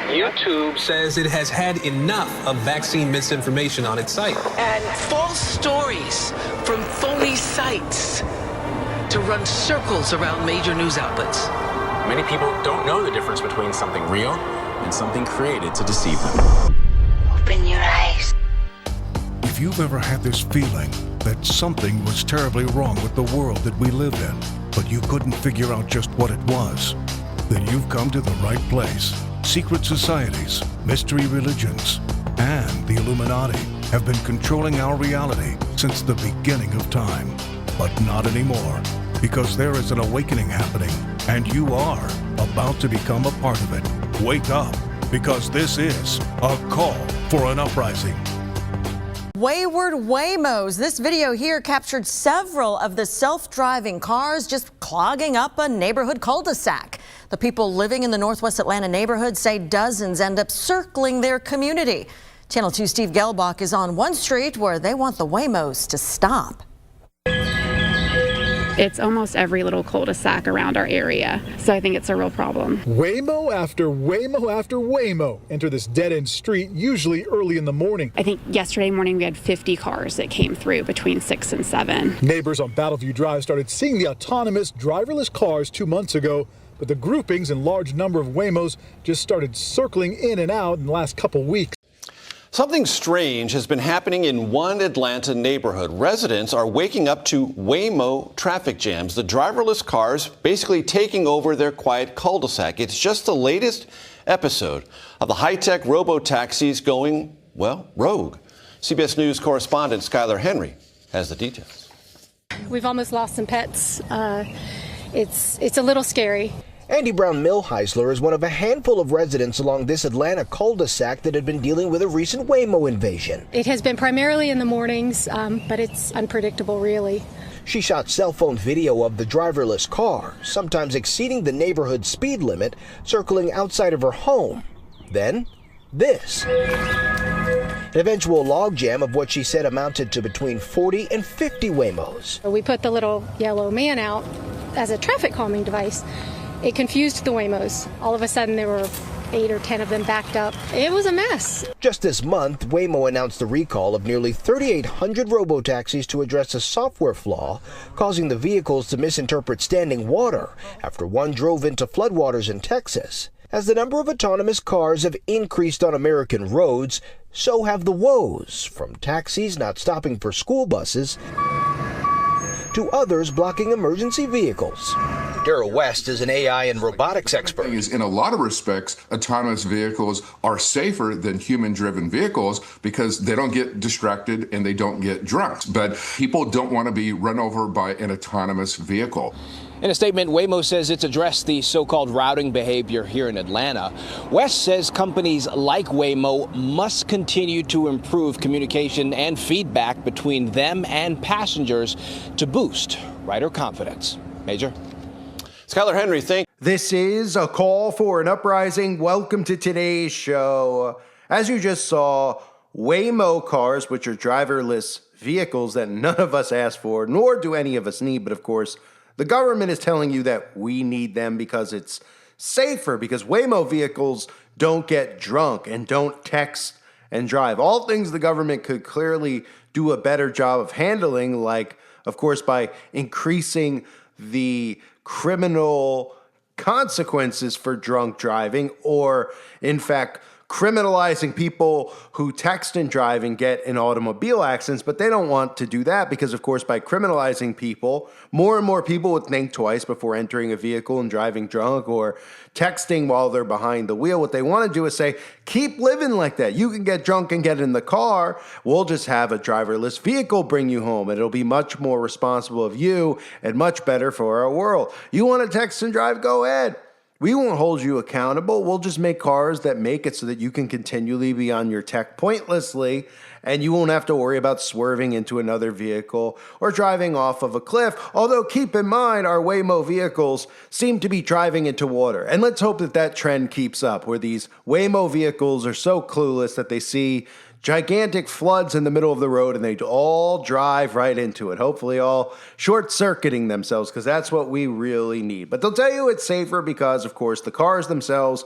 YouTube says it has had enough of vaccine misinformation on its site. And false stories from phony sites to run circles around major news outlets. Many people don't know the difference between something real and something created to deceive them. Open your eyes. If you've ever had this feeling that something was terribly wrong with the world that we live in, but you couldn't figure out just what it was, then you've come to the right place. Secret societies, mystery religions, and the Illuminati have been controlling our reality since the beginning of time. But not anymore, because there is an awakening happening, and you are about to become a part of it. Wake up, because this is a call for an uprising. Wayward Waymos. This video here captured several of the self-driving cars just clogging up a neighborhood cul-de-sac. The people living in the Northwest Atlanta neighborhood say dozens end up circling their community. Channel 2 Steve Gelbach is on one street where they want the Waymos to stop. It's almost every little cul-de-sac around our area, so I think it's a real problem. Waymo after Waymo after Waymo enter this dead-end street, usually early in the morning. I think yesterday morning we had 50 cars that came through between 6 and 7. Neighbors on Battleview Drive started seeing the autonomous, driverless cars 2 months ago, but the groupings and large number of Waymos just started circling in and out in the last couple weeks. Something strange has been happening in one Atlanta neighborhood. Residents are waking up to Waymo traffic jams, the driverless cars basically taking over their quiet cul-de-sac. It's just the latest episode of the high-tech robo-taxis going, well, rogue. CBS News correspondent Skylar Henry has the details. We've almost lost some pets. It's a little scary. Andy Brown Millheisler is one of a handful of residents along this Atlanta cul-de-sac that had been dealing with a recent Waymo invasion. It has been primarily in the mornings, but it's unpredictable, really. She shot cell phone video of the driverless car, sometimes exceeding the neighborhood speed limit, circling outside of her home. Then, this. An eventual logjam of what she said amounted to between 40 and 50 Waymos. We put the little yellow man out as a traffic calming device. It confused the Waymos. All of a sudden, there were 8 or 10 of them backed up. It was a mess. Just this month, Waymo announced the recall of nearly 3,800 robotaxis to address a software flaw, causing the vehicles to misinterpret standing water after one drove into floodwaters in Texas. As the number of autonomous cars have increased on American roads, so have the woes, from taxis not stopping for school buses to others blocking emergency vehicles. Darrell West is an AI and robotics expert. In a lot of respects, autonomous vehicles are safer than human-driven vehicles because they don't get distracted and they don't get drunk. But people don't want to be run over by an autonomous vehicle. In a statement, Waymo says it's addressed the so-called routing behavior here in Atlanta. West says companies like Waymo must continue to improve communication and feedback between them and passengers to boost rider confidence. Major? Skylar Henry, This is a call for an uprising. Welcome to today's show. As you just saw, Waymo cars, which are driverless vehicles that none of us asked for, nor do any of us need, but of course, the government is telling you that we need them because it's safer, because Waymo vehicles don't get drunk and don't text and drive. All things the government could clearly do a better job of handling, like, of course, by increasing the criminal consequences for drunk driving, or in fact, criminalizing people who text and drive and get in automobile accidents. But they don't want to do that because, of course, by criminalizing people, more and more people would think twice before entering a vehicle and driving drunk or texting while they're behind the wheel. What they want to do is say, keep living like that. You can get drunk and get in the car. We'll just have a driverless vehicle bring you home, and it'll be much more responsible of you and much better for our world. You want to text and drive? Go ahead. We won't hold you accountable. We'll just make cars that make it so that you can continually be on your tech pointlessly, and you won't have to worry about swerving into another vehicle or driving off of a cliff. Although keep in mind, our Waymo vehicles seem to be driving into water. And let's hope that that trend keeps up, where these Waymo vehicles are so clueless that they see gigantic floods in the middle of the road and they all drive right into it, hopefully all short-circuiting themselves, because that's what we really need. But they'll tell you it's safer because, of course, the cars themselves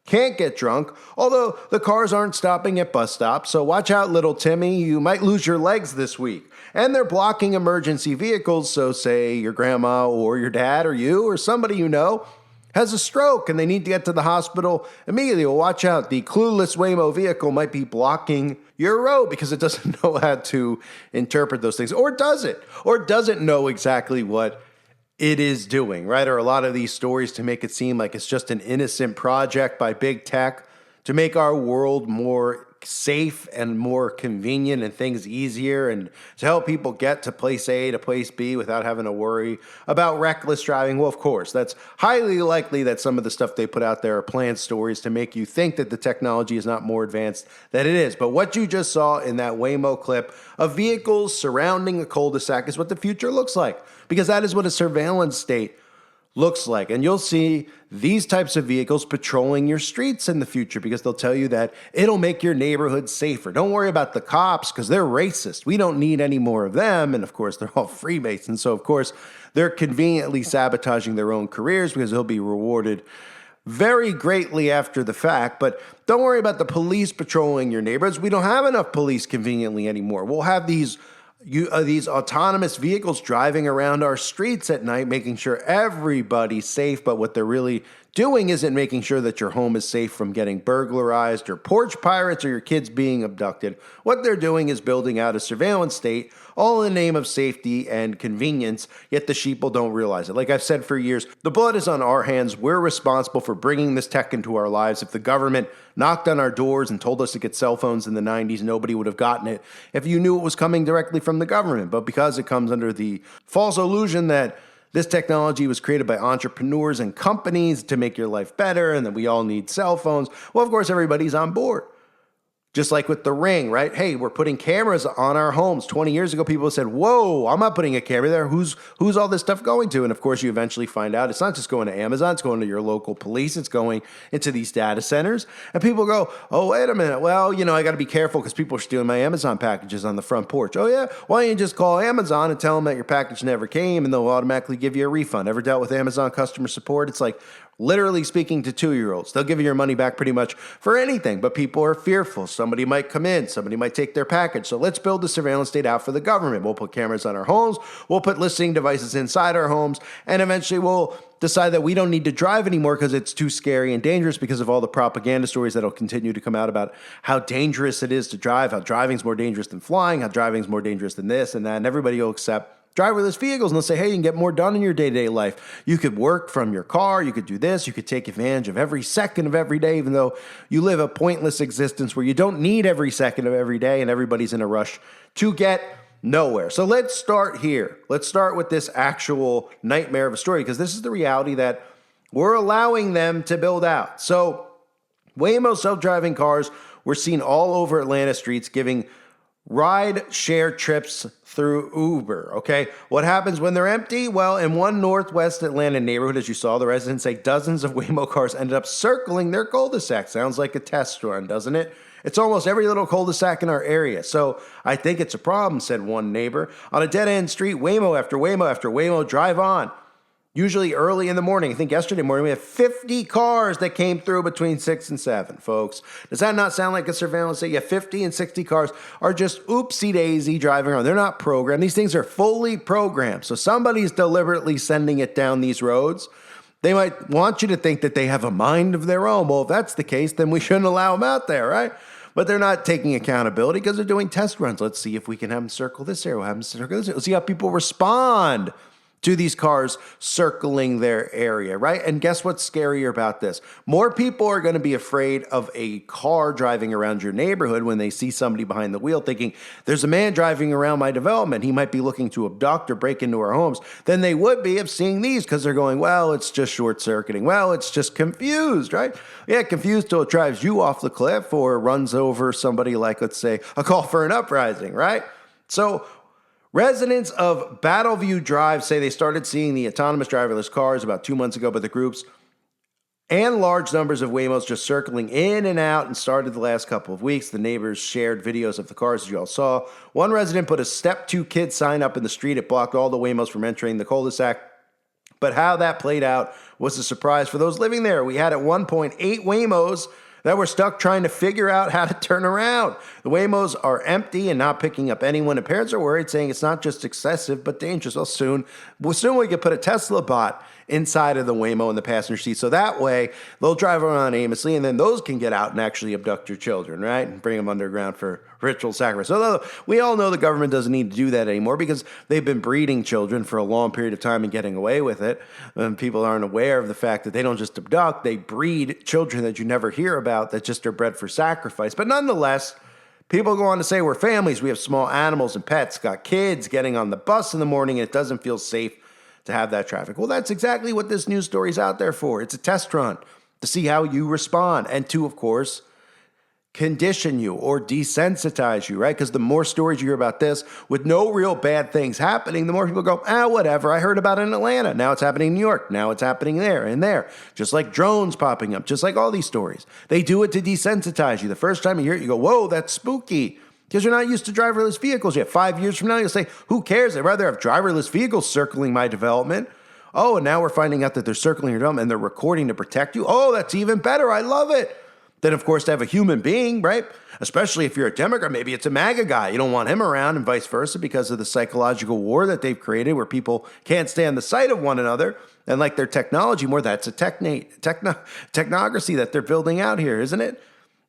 can't get drunk, although the cars aren't stopping at bus stops, so watch out, little Timmy, you might lose your legs this week. And they're blocking emergency vehicles, so say your grandma or your dad or you or somebody you know has a stroke and they need to get to the hospital immediately. Well, watch out, the clueless Waymo vehicle might be blocking your road because it doesn't know how to interpret those things. Or does it? Or doesn't know exactly what it is doing, right? Or a lot of these stories to make it seem like it's just an innocent project by big tech to make our world more safe and more convenient and things easier and to help people get to place A to place B without having to worry about reckless driving. Well, of course, that's highly likely that some of the stuff they put out there are planned stories to make you think that the technology is not more advanced than it is. But what you just saw in that Waymo clip of vehicles surrounding a cul-de-sac is what the future looks like, because that is what a surveillance state looks like. And you'll see these types of vehicles patrolling your streets in the future because they'll tell you that it'll make your neighborhood safer. Don't worry about the cops because they're racist. We don't need any more of them. And of course, they're all Freemasons. So of course, they're conveniently sabotaging their own careers because they'll be rewarded very greatly after the fact. But don't worry about the police patrolling your neighborhoods. We don't have enough police conveniently anymore. We'll have these autonomous vehicles driving around our streets at night, making sure everybody's safe. But what they're really doing isn't making sure that your home is safe from getting burglarized or porch pirates or your kids being abducted. What they're doing is building out a surveillance state, all in the name of safety and convenience, yet the sheeple don't realize it. Like I've said for years, the blood is on our hands. We're responsible for bringing this tech into our lives. If the government knocked on our doors and told us to get cell phones in the 90s, nobody would have gotten it if you knew it was coming directly from the government. But because it comes under the false illusion that this technology was created by entrepreneurs and companies to make your life better and that we all need cell phones, well, of course, everybody's on board. Just like with the Ring, right? Hey, we're putting cameras on our homes. 20 years ago, people said, whoa, I'm not putting a camera there. Who's all this stuff going to? And of course, you eventually find out it's not just going to Amazon. It's going to your local police. It's going into these data centers. And people go, oh, wait a minute. Well, I got to be careful because people are stealing my Amazon packages on the front porch. Oh, yeah? Why don't you just call Amazon and tell them that your package never came and they'll automatically give you a refund? Ever dealt with Amazon customer support? It's like literally speaking to 2-year-olds. They'll give you your money back pretty much for anything, but people are fearful. Somebody might come in, somebody might take their package. So let's build the surveillance state out for the government. We'll put cameras on our homes, we'll put listening devices inside our homes, and eventually we'll decide that we don't need to drive anymore because it's too scary and dangerous because of all the propaganda stories that'll continue to come out about how dangerous it is to drive, how driving's more dangerous than flying, how driving's more dangerous than this and that, and everybody will accept driverless vehicles, and they'll say, hey, you can get more done in your day-to-day life. You could work from your car, you could do this, you could take advantage of every second of every day, even though you live a pointless existence where you don't need every second of every day and everybody's in a rush to get nowhere. So let's start here. Let's start with this actual nightmare of a story, because this is the reality that we're allowing them to build out. So Waymo self-driving cars were seen all over Atlanta streets giving ride share trips through Uber, okay? What happens when they're empty? Well, in one Northwest Atlanta neighborhood, as you saw, the residents say dozens of Waymo cars ended up circling their cul-de-sac. Sounds like a test run, doesn't it? It's almost every little cul-de-sac in our area. So I think it's a problem, said one neighbor. On a dead-end street, Waymo after Waymo after Waymo drive on. Usually early in the morning. I think yesterday morning we had 50 cars that came through between 6 and 7, folks. Does that not sound like a surveillance state? Yeah, 50 and 60 cars are just oopsie-daisy driving around. They're not programmed. These things are fully programmed. So somebody's deliberately sending it down these roads. They might want you to think that they have a mind of their own. Well, if that's the case, then we shouldn't allow them out there, right? But they're not taking accountability because they're doing test runs. Let's see if we can have them circle this area. We'll have them circle this area. Let's see how people respond to these cars circling their area, right? And guess what's scarier about this? More people are going to be afraid of a car driving around your neighborhood when they see somebody behind the wheel thinking, there's a man driving around my development. He might be looking to abduct or break into our homes, than they would be of seeing these because they're going, well, it's just short-circuiting. Well, it's just confused, right? Yeah, confused till it drives you off the cliff or runs over somebody like, let's say, a call for an uprising, right? So residents of Battleview Drive say they started seeing the autonomous driverless cars about 2 months ago, but the groups and large numbers of Waymos just circling in and out and started the last couple of weeks. The neighbors shared videos of the cars, as you all saw. One resident put a Step 2 Kid sign up in the street. It blocked all the Waymos from entering the cul-de-sac. But how that played out was a surprise for those living there. We had at one point 8 Waymos that were stuck trying to figure out how to turn around. The Waymos are empty and not picking up anyone, and parents are worried, saying it's not just excessive, but dangerous. Well, soon we could put a Tesla bot inside of the Waymo in the passenger seat, so that way they'll drive around aimlessly, and then those can get out and actually abduct your children, right, and bring them underground for ritual sacrifice. Although we all know the government doesn't need to do that anymore because they've been breeding children for a long period of time and getting away with it. And people aren't aware of the fact that they don't just abduct, they breed children that you never hear about that just are bred for sacrifice. But nonetheless, people go on to say we're families, we have small animals and pets, got kids getting on the bus in the morning, and it doesn't feel safe to have that traffic. Well, that's exactly what this news story is out there for. It's a test run to see how you respond and to, of course, condition you or desensitize you, right? Because the more stories you hear about this with no real bad things happening, the more people go, whatever, I heard about it in Atlanta. Now it's happening in New York. Now it's happening there and there. Just like drones popping up, just like all these stories. They do it to desensitize you. The first time you hear it, you go, whoa, that's spooky. Because you're not used to driverless vehicles yet. 5 years from now, you'll say, who cares? I'd rather have driverless vehicles circling my development. Oh, and now we're finding out that they're circling your development and they're recording to protect you. Oh, that's even better. I love it. Then, of course, to have a human being, right? Especially if you're a Democrat, maybe it's a MAGA guy. You don't want him around and vice versa because of the psychological war that they've created where people can't stand the sight of one another and like their technology more. That's a technocracy that they're building out here, isn't it?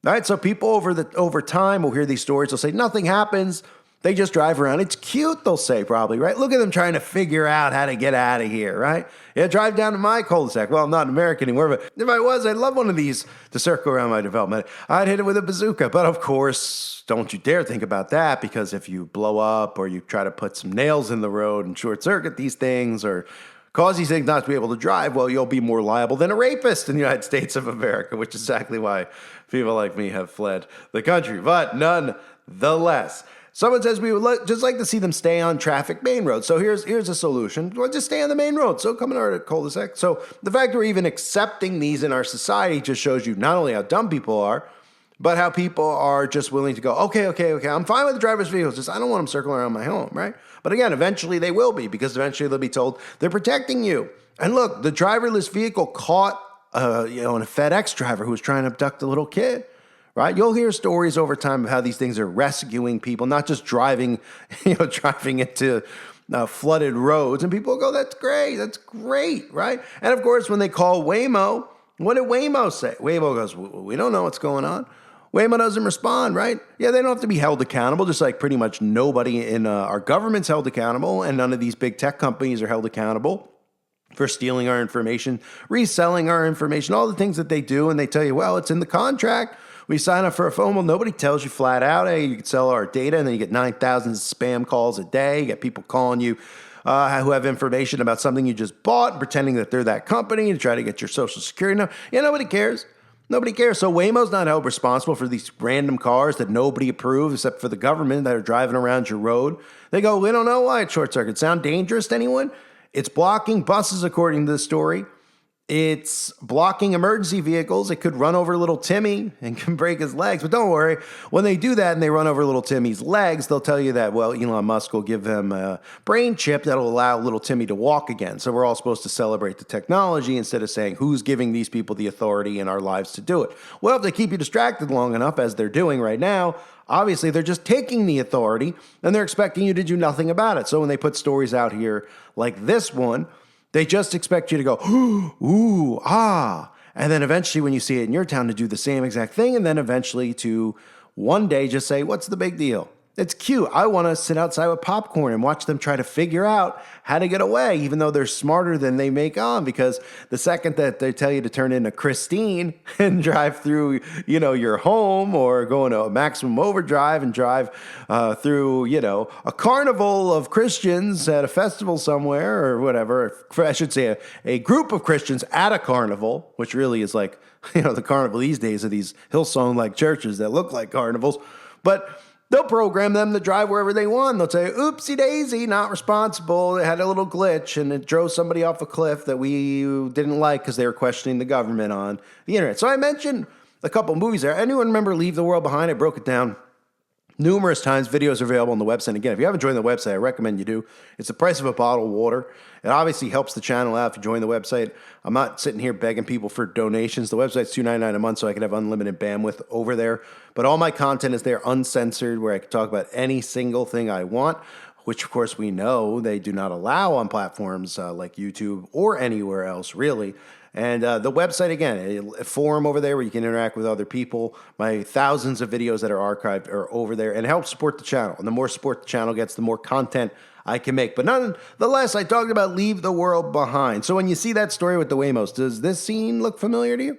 All right, so people over time will hear these stories. They'll say, nothing happens. They just drive around. It's cute, they'll say probably, right? Look at them trying to figure out how to get out of here, right? Yeah, drive down to my cul-de-sac. Well, I'm not American anymore, but if I was, I'd love one of these to circle around my development. I'd hit it with a bazooka. But of course, don't you dare think about that because if you blow up or you try to put some nails in the road and short circuit these things or cause these things not to be able to drive, well, you'll be more liable than a rapist in the United States of America, which is exactly why people like me have fled the country. But nonetheless, someone says we would just like to see them stay on traffic main roads. So here's a solution. Well, just stay on the main road. So come in our cul-de-sac. So the fact that we're even accepting these in our society just shows you not only how dumb people are, but how people are just willing to go, okay, I'm fine with the driver's vehicles. Just I don't want them circling around my home, right? But again, eventually they will be because eventually they'll be told they're protecting you. And look, the driverless vehicle caught a FedEx driver who was trying to abduct a little kid. Right? You'll hear stories over time of how these things are rescuing people, not just driving into flooded roads. And people go, that's great, right? And of course, when they call Waymo, what did Waymo say? Waymo goes, we don't know what's going on. Waymo doesn't respond, right? Yeah, they don't have to be held accountable, just like pretty much nobody in our government's held accountable, and none of these big tech companies are held accountable for stealing our information, reselling our information, all the things that they do, and they tell you, well, it's in the contract. We sign up for a phone. Well, nobody tells you flat out, hey, you can sell our data, and then you get 9,000 spam calls a day. You get people calling you who have information about something you just bought, pretending that they're that company to try to get your social security number. Yeah, nobody cares. Nobody cares. So Waymo's not held responsible for these random cars that nobody approves except for the government that are driving around your road. They go, we don't know why it's short circuit. Sound dangerous to anyone? It's blocking buses, according to the story. It's blocking emergency vehicles. It could run over little Timmy and can break his legs. But don't worry, when they do that and they run over little Timmy's legs, they'll tell you that, well, Elon Musk will give them a brain chip that'll allow little Timmy to walk again. So we're all supposed to celebrate the technology instead of saying who's giving these people the authority in our lives to do it. Well, if they keep you distracted long enough, as they're doing right now, obviously they're just taking the authority and they're expecting you to do nothing about it. So when they put stories out here like this one, they just expect you to go, ooh, ah. And then eventually when you see it in your town to do the same exact thing. And then eventually to one day just say, what's the big deal? It's cute. I want to sit outside with popcorn and watch them try to figure out how to get away, even though they're smarter than they make on. Because the second that they tell you to turn into Christine and drive through, your home, or go into a maximum overdrive and drive through, a carnival of Christians at a festival somewhere or whatever. I should say a group of Christians at a carnival, which really is like, the carnival these days of these Hillsong-like churches that look like carnivals. But they'll program them to drive wherever they want. They'll say, oopsie daisy, not responsible. It had a little glitch and it drove somebody off a cliff that we didn't like because they were questioning the government on the internet. So I mentioned a couple movies there. Anyone remember Leave the World Behind? I broke it down numerous times. Videos are available on the website. Again, if you haven't joined the website, I recommend you do. It's the price of a bottle of water. It obviously helps the channel out if you join the website. I'm not sitting here begging people for donations. The website's $2.99 a month, so I can have unlimited bandwidth over there. But all my content is there uncensored, where I can talk about any single thing I want, which, of course, we know they do not allow on platforms like YouTube or anywhere else, really. And the website, again, a forum over there where you can interact with other people. My thousands of videos that are archived are over there, and help support the channel. And the more support the channel gets, the more content I can make. But nonetheless, I talked about leave the world behind. So when you see that story with the Waymos, does this scene look familiar to you?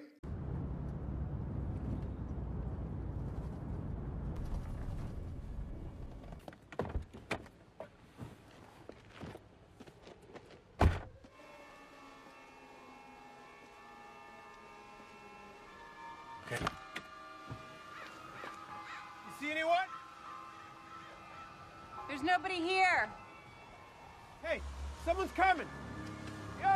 See anyone? There's nobody here. Hey, someone's coming. Yo!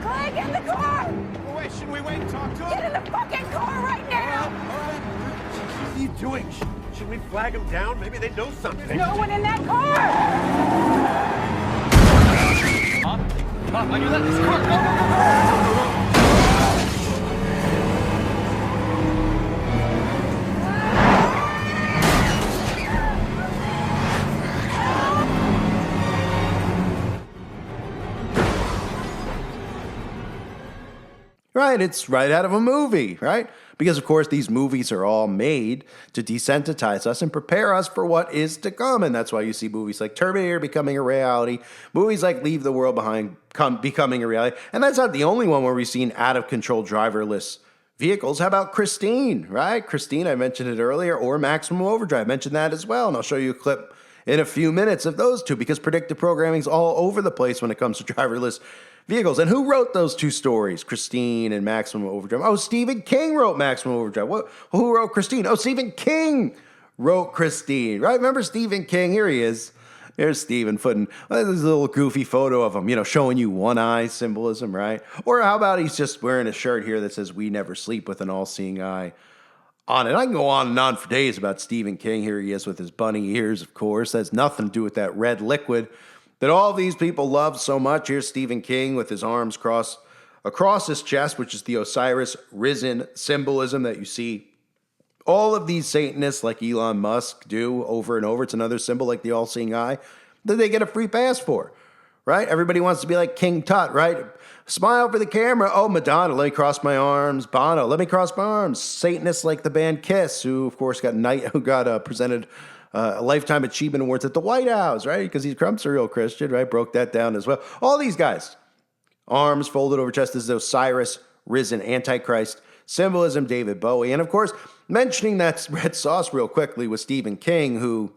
Clay, get in the car! Oh, wait, shouldn't we wait and talk to him? Get in the fucking car right now! All right. What are you doing? Should we flag him down? Maybe they know something. There's no one in that car! Mom, you let this car go! Right, it's right out of a movie, right? Because, of course, these movies are all made to desensitize us and prepare us for what is to come. And that's why you see movies like Terminator becoming a reality, movies like Leave the World Behind becoming a reality. And that's not the only one where we've seen out-of-control driverless vehicles. How about Christine, right? Christine, I mentioned it earlier, or Maximum Overdrive. I mentioned that as well, and I'll show you a clip in a few minutes of those two, because predictive programming is all over the place when it comes to driverless vehicles. And who wrote those two stories, Christine and Maximum Overdrive? Oh, Stephen King wrote Maximum Overdrive. Who wrote Christine? Oh, Stephen King wrote Christine, right? Remember Stephen King? Here he is. There's Stephen putting this little goofy photo of him, showing you one eye symbolism, right? Or how about he's just wearing a shirt here that says "We never sleep" with an all-seeing eye on it. I can go on and on for days about Stephen King. Here he is with his bunny ears, of course. That has nothing to do with that red liquid that all these people love so much. Here's Stephen King with his arms across his chest, which is the Osiris risen symbolism that you see all of these Satanists like Elon Musk do over and over. It's another symbol like the all-seeing eye that they get a free pass for, right? Everybody wants to be like King Tut, right? Smile for the camera. Oh, Madonna, let me cross my arms. Bono, let me cross my arms. Satanists like the band Kiss, who of course got presented a Lifetime Achievement Awards at the White House, right? Because Trump's a real Christian, right? Broke that down as well. All these guys, arms folded over chest, is Osiris risen, Antichrist symbolism, David Bowie. And of course, mentioning that red sauce real quickly with Stephen King, who,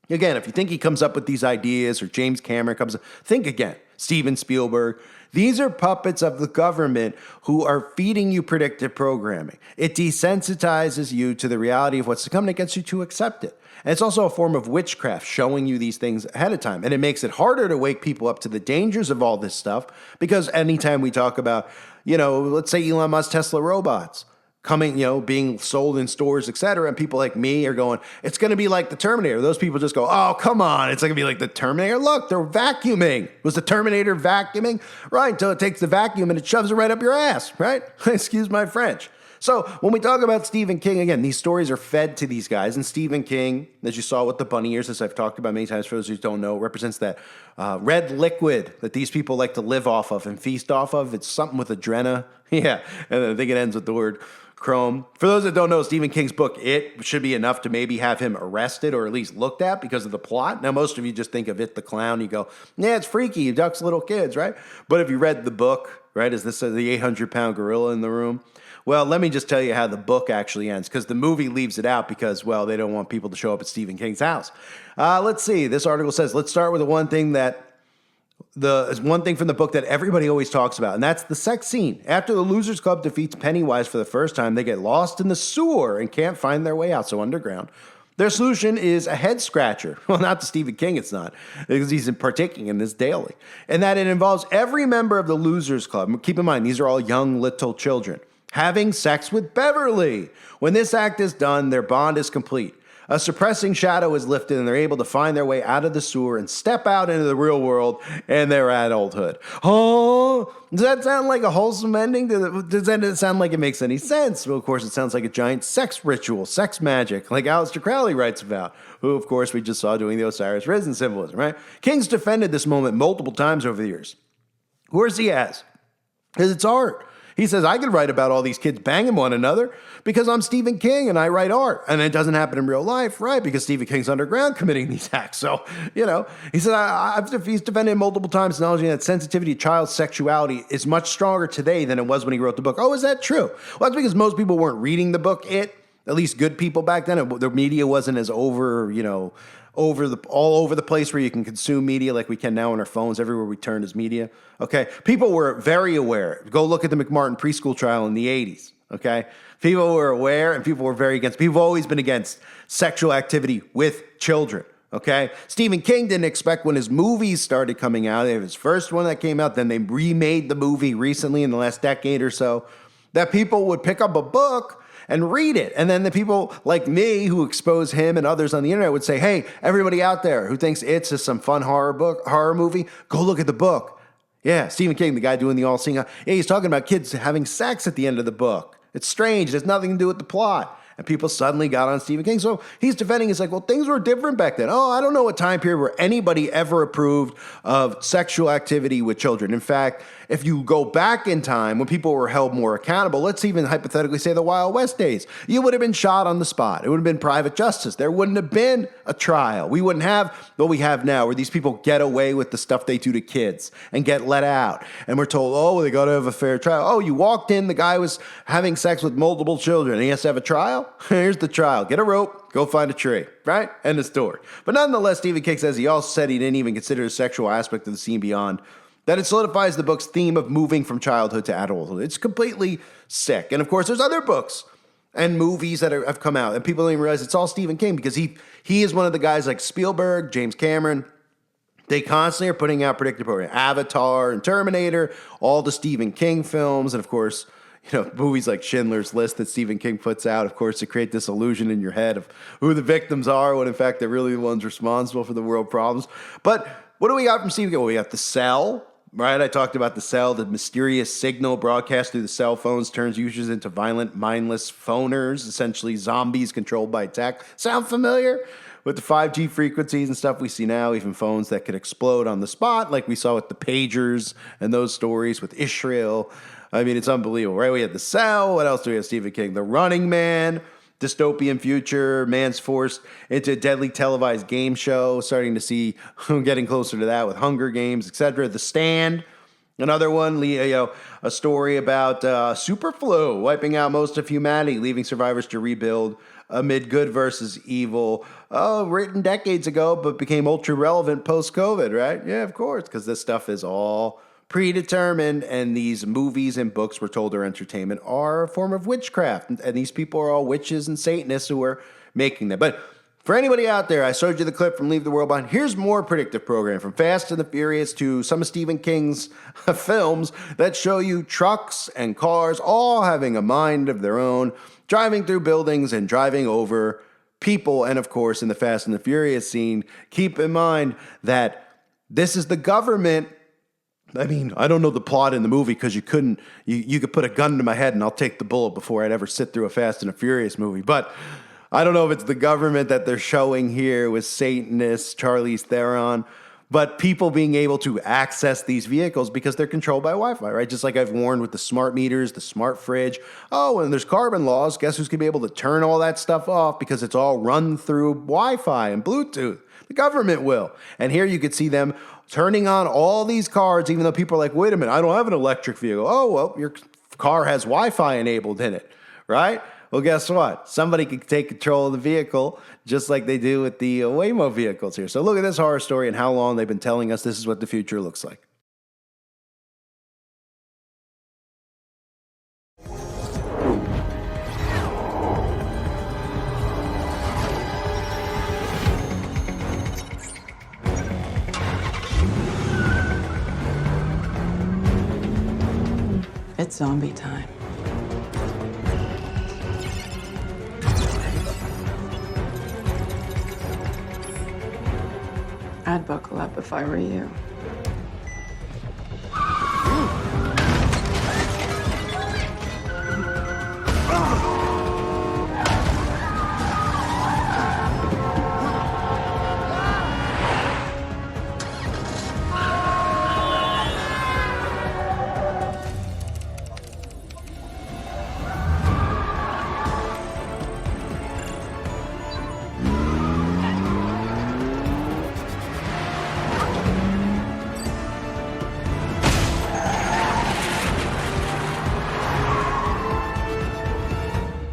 again, if you think he comes up with these ideas, or James Cameron comes up, think again, Steven Spielberg. These are puppets of the government who are feeding you predictive programming. It desensitizes you to the reality of what's to come, and it gets you to accept it. And it's also a form of witchcraft, showing you these things ahead of time. And it makes it harder to wake people up to the dangers of all this stuff, because anytime we talk about, let's say Elon Musk, Tesla robots coming, being sold in stores, etc., and people like me are going, it's going to be like the Terminator. Those people just go, oh, come on, it's going to be like the Terminator. Look, they're vacuuming. Was the Terminator vacuuming? Right, until it takes the vacuum and it shoves it right up your ass, right? Excuse my French. So when we talk about Stephen King, again, these stories are fed to these guys. And Stephen King, as you saw with the bunny ears, as I've talked about many times for those who don't know, represents that red liquid that these people like to live off of and feast off of. It's something with adrena. Yeah, and I think it ends with the word chrome. For those that don't know, Stephen King's book, It, should be enough to maybe have him arrested or at least looked at because of the plot. Now, most of you just think of It the Clown. You go, yeah, it's freaky. He abducts little kids, right? But if you read the book, right, is this the 800-pound gorilla in the room? Well, let me just tell you how the book actually ends, because the movie leaves it out because, well, they don't want people to show up at Stephen King's house. Let's see. This article says, let's start with the one thing from the book that everybody always talks about, and that's the sex scene. After the Losers Club defeats Pennywise for the first time, they get lost in the sewer and can't find their way out, so underground. Their solution is a head scratcher. Well, not to Stephen King, it's not, because he's partaking in this daily. And that it involves every member of the Losers Club. Keep in mind, these are all young little children having sex with Beverly. When this act is done, their bond is complete. A suppressing shadow is lifted and they're able to find their way out of the sewer and step out into the real world and their adulthood. Oh, does that sound like a wholesome ending? Does that sound like it makes any sense? Well, of course, it sounds like a giant sex ritual, sex magic, like Aleister Crowley writes about, who, of course, we just saw doing the Osiris Risen symbolism, right? King's defended this moment multiple times over the years. Of course he has, because it's art. He says, I could write about all these kids banging one another because I'm Stephen King and I write art. And it doesn't happen in real life, right? Because Stephen King's underground committing these acts. So, he said, he's defended multiple times, acknowledging that sensitivity to child sexuality is much stronger today than it was when he wrote the book. Oh, is that true? Well, that's because most people weren't reading the book, at least good people back then. The media wasn't as all over the place where you can consume media like we can now on our phones. Everywhere we turn is media. Okay. People were very aware. Go look at the McMartin preschool trial in the 80s. Okay. People were aware and people were very against. People have always been against sexual activity with children. Okay. Stephen King didn't expect when his movies started coming out. They have his first one that came out. Then they remade the movie recently in the last decade or so, that people would pick up a book and read it. And then the people like me who expose him and others on the internet would say, hey, everybody out there who thinks it's just some fun horror movie, go look at the book. Yeah, Stephen King, the guy doing the all-seeing. Yeah, he's talking about kids having sex at the end of the book. It's strange. It has nothing to do with the plot. And people suddenly got on Stephen King. So he's defending, he's like, well, things were different back then. Oh, I don't know what time period where anybody ever approved of sexual activity with children. In fact, if you go back in time when people were held more accountable, let's even hypothetically say the Wild West days, you would have been shot on the spot. It would have been private justice. There wouldn't have been a trial. We wouldn't have what we have now, where these people get away with the stuff they do to kids and get let out. And we're told, oh, they got to have a fair trial. Oh, you walked in, the guy was having sex with multiple children, and he has to have a trial? Here's the trial. Get a rope, go find a tree, right? End of story. But nonetheless, Stephen King says he also said he didn't even consider the sexual aspect of the scene beyond, that it solidifies the book's theme of moving from childhood to adulthood. It's completely sick. And of course, there's other books and movies that have come out, and people don't even realize it's all Stephen King, because he is one of the guys like Spielberg, James Cameron. They constantly are putting out predictive programming. Avatar and Terminator, all the Stephen King films, and of course, movies like Schindler's List that Stephen King puts out, of course, to create this illusion in your head of who the victims are, when in fact they're really the ones responsible for the world problems. But what do we got from Stephen King? Well, we got The Cell, right? I talked about The Cell, the mysterious signal broadcast through the cell phones turns users into violent, mindless phoners, essentially zombies controlled by tech. Sound familiar? With the 5G frequencies and stuff we see now, even phones that could explode on the spot, like we saw with the pagers and those stories with Israel. I mean, it's unbelievable, right? We had The Cell. What else do we have, Stephen King? The Running Man, dystopian future, man's forced into a deadly televised game show. Starting to see, getting closer to that with Hunger Games, etc. The Stand, another one, a story about superflu wiping out most of humanity, leaving survivors to rebuild amid good versus evil. Written decades ago, but became ultra relevant post-COVID, right? Yeah, of course, because this stuff is all predetermined, and these movies and books we're told are entertainment are a form of witchcraft, and these people are all witches and Satanists who are making them. But for anybody out there, I showed you the clip from Leave the World Behind. Here's more predictive programming, from Fast and the Furious to some of Stephen King's films that show you trucks and cars all having a mind of their own, driving through buildings and driving over people. And of course, in the Fast and the Furious scene, keep in mind that this is the government. I mean, I don't know the plot in the movie, because you could put a gun to my head and I'll take the bullet before I'd ever sit through a Fast and a Furious movie. But I don't know if it's the government that they're showing here with Satanists, Charlize Theron, but people being able to access these vehicles because they're controlled by Wi-Fi, right? Just like I've warned with the smart meters, the smart fridge. Oh, and there's carbon laws. Guess who's going to be able to turn all that stuff off because it's all run through Wi-Fi and Bluetooth? The government will. And here you could see them turning on all these cars, even though people are like, wait a minute, I don't have an electric vehicle. Oh, well, your car has Wi-Fi enabled in it, right? Well, guess what? Somebody could take control of the vehicle just like they do with the Waymo vehicles here. So look at this horror story and how long they've been telling us this is what the future looks like. It's zombie time. I'd buckle up if I were you.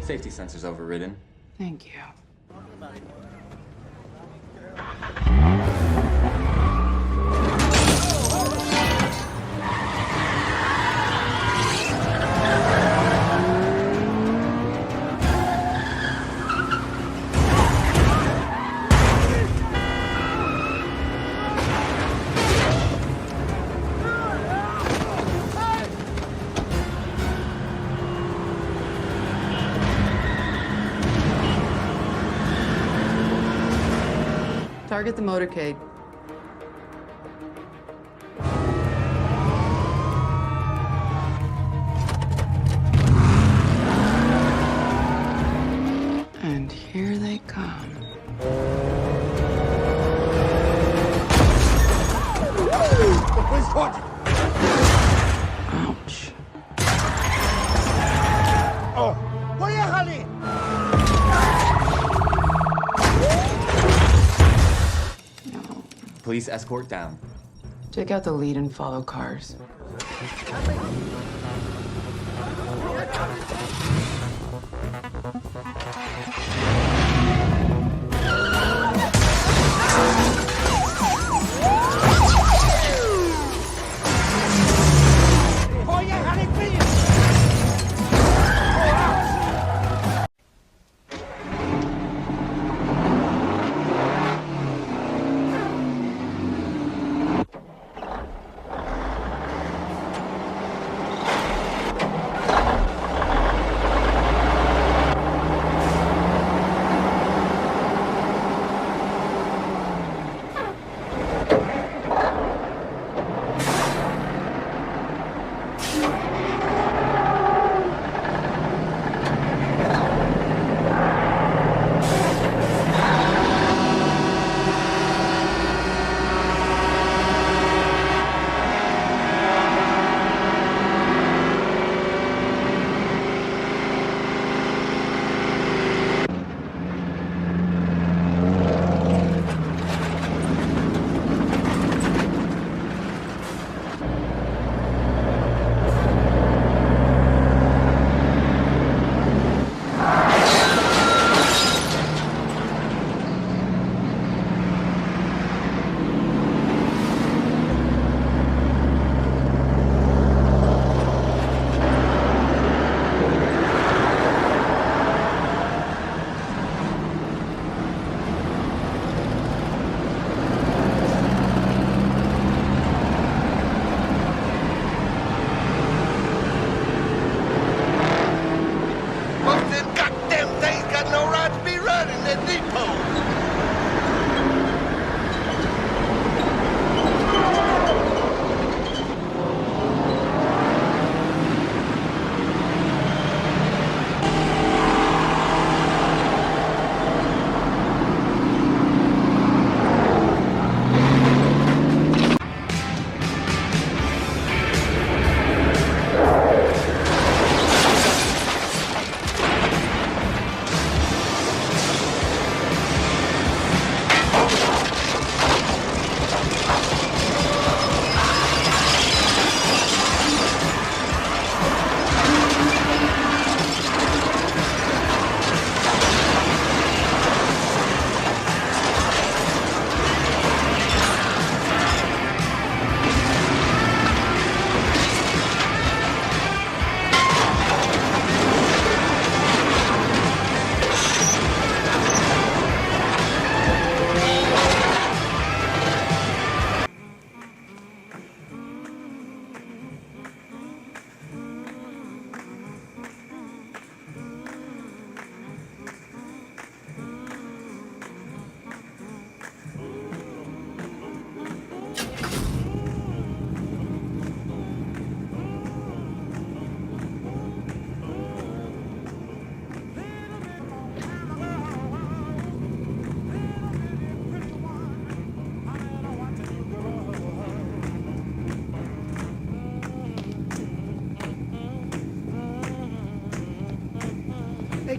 Safety sensors overridden. Thank you. Target the motorcade. And here they come. Ouch. Oh, поехали! Police escort down. Take out the lead and follow cars.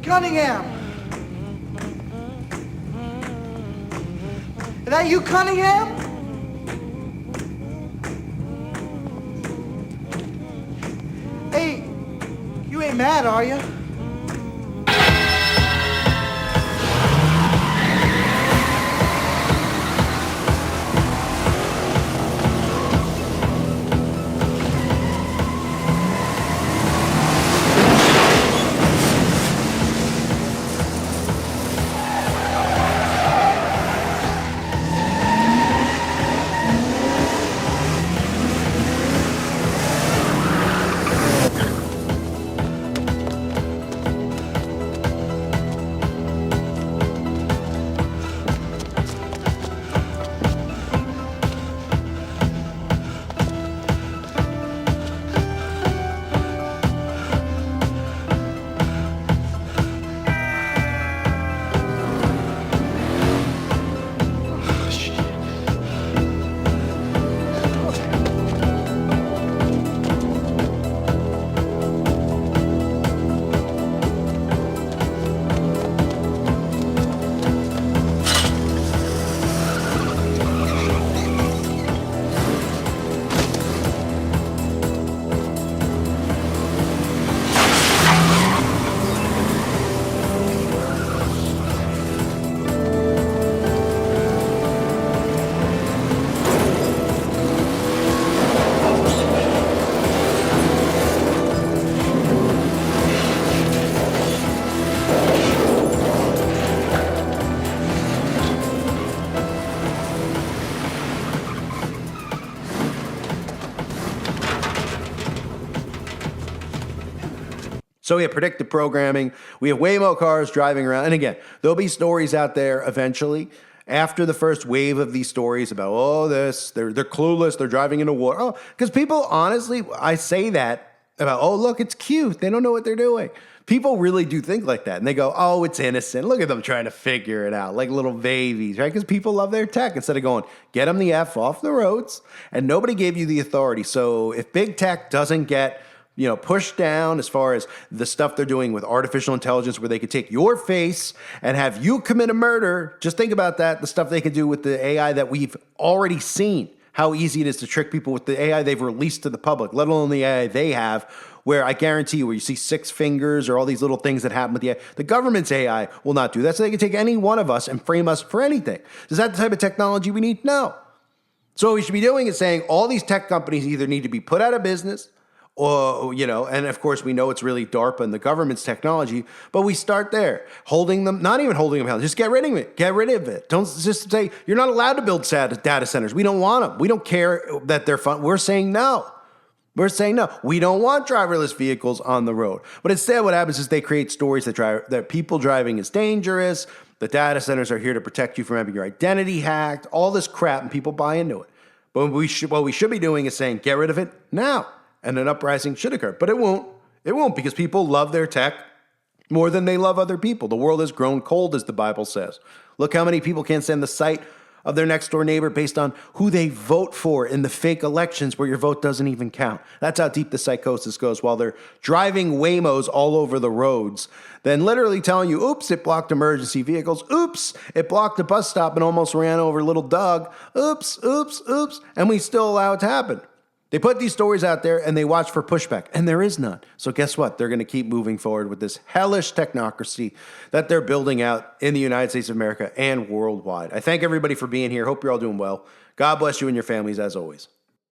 Cunningham! Is that you, Cunningham? Hey, you ain't mad, are you? So we have predictive programming. We have Waymo cars driving around. And again, there'll be stories out there eventually after the first wave of these stories about, they're clueless, they're driving into war. Oh, because people, honestly, I say that about, look, it's cute. They don't know what they're doing. People really do think like that. And they go, oh, it's innocent. Look at them trying to figure it out like little babies, right? Because people love their tech instead of going, get them the F off the roads. And nobody gave you the authority. So if big tech doesn't get pushed down as far as the stuff they're doing with artificial intelligence where they could take your face and have you commit a murder. Just think about that, the stuff they could do with the AI that we've already seen, how easy it is to trick people with the AI they've released to the public, let alone the AI they have, where I guarantee you, where you see 6 fingers or all these little things that happen with the AI. The government's AI will not do that, so they can take any one of us and frame us for anything. Is that the type of technology we need? No. So what we should be doing is saying all these tech companies either need to be put out of business, or, and of course we know it's really DARPA and the government's technology, but we start there, holding them, not even holding them held, just get rid of it. Get rid of it. Don't just say, you're not allowed to build data centers. We don't want them. We don't care that they're fun. We're saying no. We're saying no. We don't want driverless vehicles on the road. But instead what happens is they create stories that people driving is dangerous. The data centers are here to protect you from having your identity hacked, all this crap, and people buy into it. But what we should be doing is saying, get rid of it now. And an uprising should occur. But it won't. It won't, because people love their tech more than they love other people. The world has grown cold, as the Bible says. Look how many people can't stand the sight of their next door neighbor based on who they vote for in the fake elections where your vote doesn't even count. That's how deep the psychosis goes, while they're driving Waymos all over the roads, then literally telling you, oops, it blocked emergency vehicles. Oops, it blocked a bus stop and almost ran over little Doug. Oops, oops, oops. And we still allow it to happen. They put these stories out there and they watch for pushback, and there is none. So guess what? They're going to keep moving forward with this hellish technocracy that they're building out in the United States of America and worldwide. I thank everybody for being here. Hope you're all doing well. God bless you and your families as always.